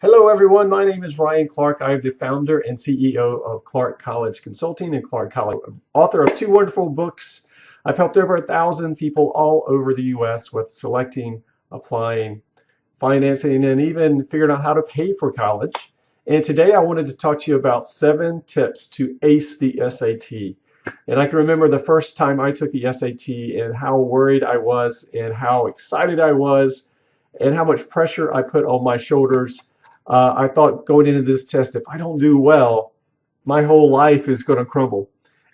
Hello, everyone. My name is Ryan Clark. I am the founder and CEO of Clark College Consulting and Clark College, author of two wonderful books. I've helped over 1,000 people all over the U.S. with selecting, applying, financing, and even figuring out how to pay for college. And today I wanted to talk to you about 7 tips to ace the SAT. And I can remember the first time I took the SAT and how worried I was and how excited I was and how much pressure I put on my shoulders. I thought going into this test, if I don't do well, my whole life is going to crumble.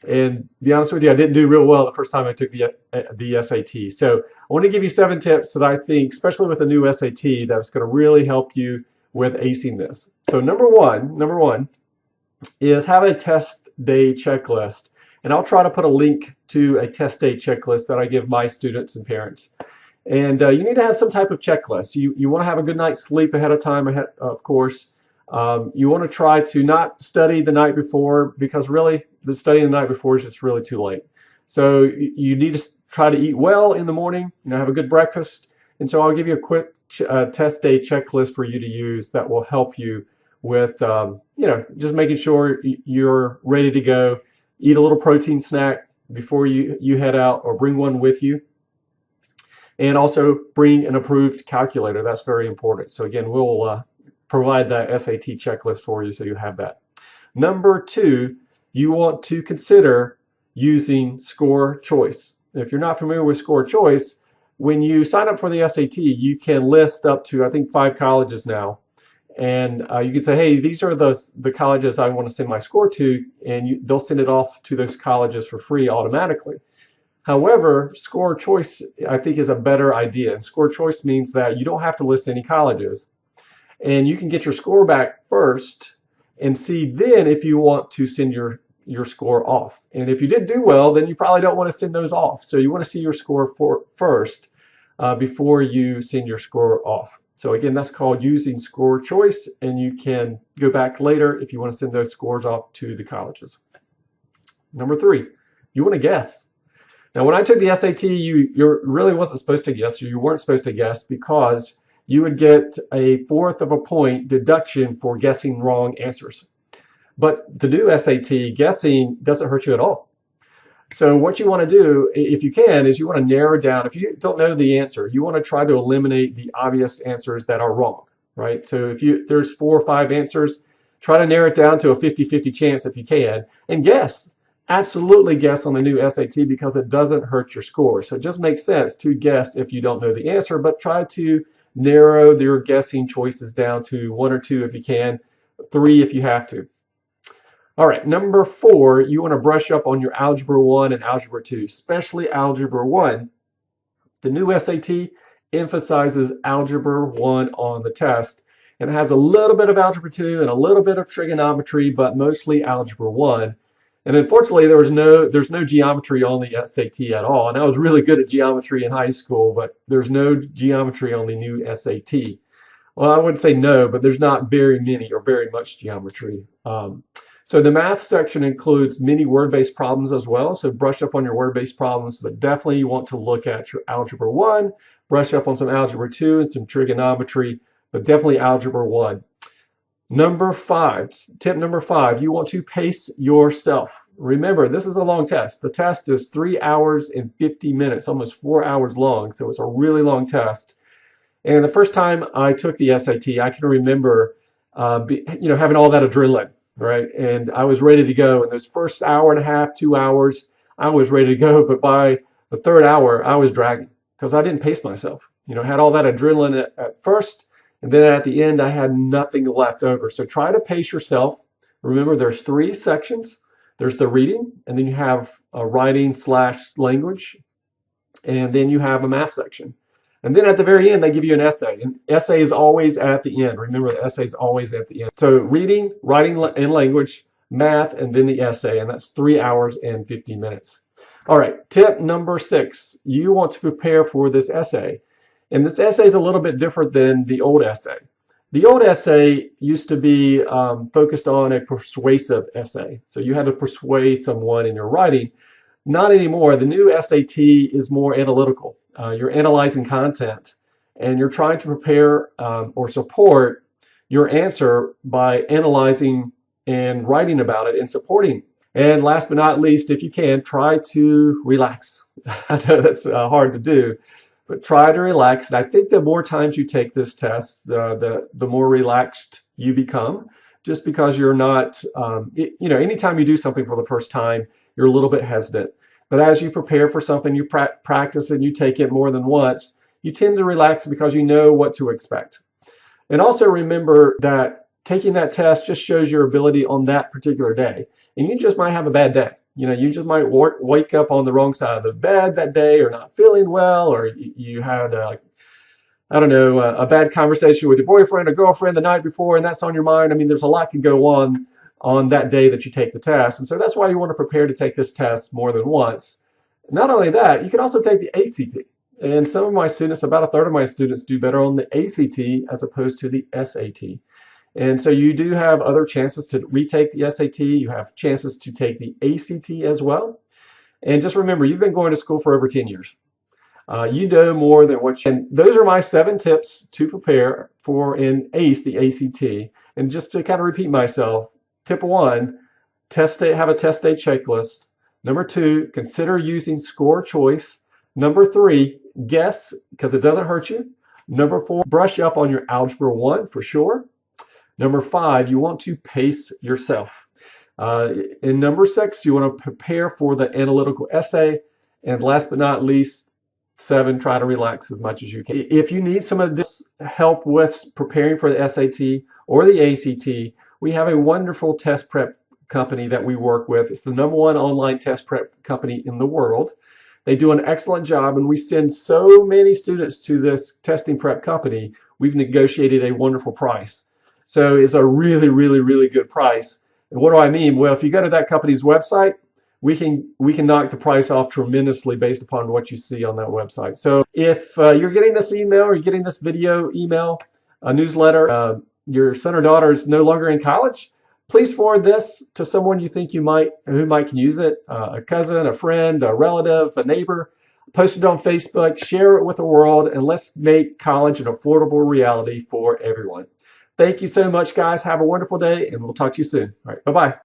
And to be honest with you, I didn't do real well the first time I took the SAT. So I want to give you 7 tips that I think, especially with the new SAT, that's going to really help you with acing this. So number one is have a test day checklist. And I'll try to put a link to a test day checklist that I give my students and parents. And you need to have some type of checklist. You want to have a good night's sleep ahead of time, of course. You want to try to not study the night before because really the studying the night before is just really too late. So you need to try to eat well in the morning, have a good breakfast. And so I'll give you a quick test day checklist for you to use that will help you with, just making sure you're ready to go. Eat a little protein snack before you head out or bring one with you. And also bring an approved calculator. That's very important. So again, we'll provide that SAT checklist for you so you have that. Number 2, you want to consider using score choice. If you're not familiar with score choice, when you sign up for the SAT, you can list up to, I think, 5 colleges now. And you can say, hey, these are the colleges I want to send my score to, and they'll send it off to those colleges for free automatically. However, score choice, I think, is a better idea. And score choice means that you don't have to list any colleges. And you can get your score back first and see then if you want to send your score off. And if you did do well, then you probably don't want to send those off. So you want to see your score first before you send your score off. So again, that's called using score choice. And you can go back later if you want to send those scores off to the colleges. Number 3, you want to guess. Now, when I took the SAT, you really wasn't supposed to guess, or you weren't supposed to guess, because you would get a 1/4 of a point deduction for guessing wrong answers. But the new SAT, guessing doesn't hurt you at all. So what you want to do, if you can, is you want to narrow down. If you don't know the answer, you want to try to eliminate the obvious answers that are wrong, right? So if there's 4 or 5 answers, try to narrow it down to a 50-50 chance if you can, and guess. Absolutely guess on the new SAT because it doesn't hurt your score. So it just makes sense to guess if you don't know the answer, but try to narrow your guessing choices down to 1 or 2 if you can, 3 if you have to. All right, number 4, you want to brush up on your Algebra 1 and Algebra 2, especially Algebra 1. The new SAT emphasizes Algebra 1 on the test, and it has a little bit of Algebra 2 and a little bit of trigonometry, but mostly Algebra 1. And unfortunately, there's no geometry on the SAT at all. And I was really good at geometry in high school, but there's no geometry on the new SAT. Well, I wouldn't say no, but there's not very many or very much geometry. So the math section includes many word-based problems as well. So brush up on your word-based problems, but definitely you want to look at your Algebra 1, brush up on some Algebra 2 and some trigonometry, but definitely Algebra 1. Tip number 5, you want to pace yourself. Remember, this is a long test. The test is 3 hours and 50 minutes, almost 4 hours long. So it's a really long test. And the first time I took the SAT, I can remember, having all that adrenaline, right? And I was ready to go. And those first hour and a half, 2 hours, I was ready to go. But by the 3rd hour, I was dragging because I didn't pace myself. I had all that adrenaline at first. And then at the end, I had nothing left over. So try to pace yourself. Remember, there's 3 sections. There's the reading, and then you have a writing/language, and then you have a math section. And then at the very end, they give you an essay. And essay is always at the end. Remember, the essay is always at the end. So reading, writing and language, math, and then the essay. And that's 3 hours and 50 minutes. All right, tip number 6. You want to prepare for this essay. And this essay is a little bit different than the old essay. The old essay used to be focused on a persuasive essay. So you had to persuade someone in your writing. Not anymore. The new SAT is more analytical. You're analyzing content and you're trying to prepare or support your answer by analyzing and writing about it and supporting. And last but not least, if you can, try to relax. I know that's hard to do, but try to relax. And I think the more times you take this test, the more relaxed you become, just because you're not, anytime you do something for the first time, you're a little bit hesitant. But as you prepare for something, you practice and you take it more than once, you tend to relax because you know what to expect. And also remember that taking that test just shows your ability on that particular day. And you just might have a bad day. You just might wake up on the wrong side of the bed that day, or not feeling well, or you had, I don't know, a bad conversation with your boyfriend or girlfriend the night before, and that's on your mind. I mean, there's a lot can go on that day that you take the test. And so that's why you want to prepare to take this test more than once. Not only that, you can also take the ACT. And some of my students, about a third of my students, do better on the ACT as opposed to the SAT. And so you do have other chances to retake the SAT. You have chances to take the ACT as well. And just remember, you've been going to school for over 10 years. You know more than what you. And those are my 7 tips to prepare for an ACE, the ACT. And just to kind of repeat myself, tip 1, have a test day checklist. Number 2, consider using score choice. Number 3, guess, because it doesn't hurt you. Number 4, brush up on your Algebra 1 for sure. Number 5, you want to pace yourself. And number 6, you want to prepare for the analytical essay. And last but not least, 7, try to relax as much as you can. If you need some of this help with preparing for the SAT or the ACT, we have a wonderful test prep company that we work with. It's the #1 online test prep company in the world. They do an excellent job, and we send so many students to this testing prep company. We've negotiated a wonderful price. So it's a really, really, really good price. And what do I mean? Well, if you go to that company's website, we can knock the price off tremendously based upon what you see on that website. So if you're getting this email or you're getting this video email, a newsletter, your son or daughter is no longer in college, please forward this to someone you think who might can use it, a cousin, a friend, a relative, a neighbor. Post it on Facebook, share it with the world, and let's make college an affordable reality for everyone. Thank you so much, guys. Have a wonderful day, and we'll talk to you soon. All right, bye-bye.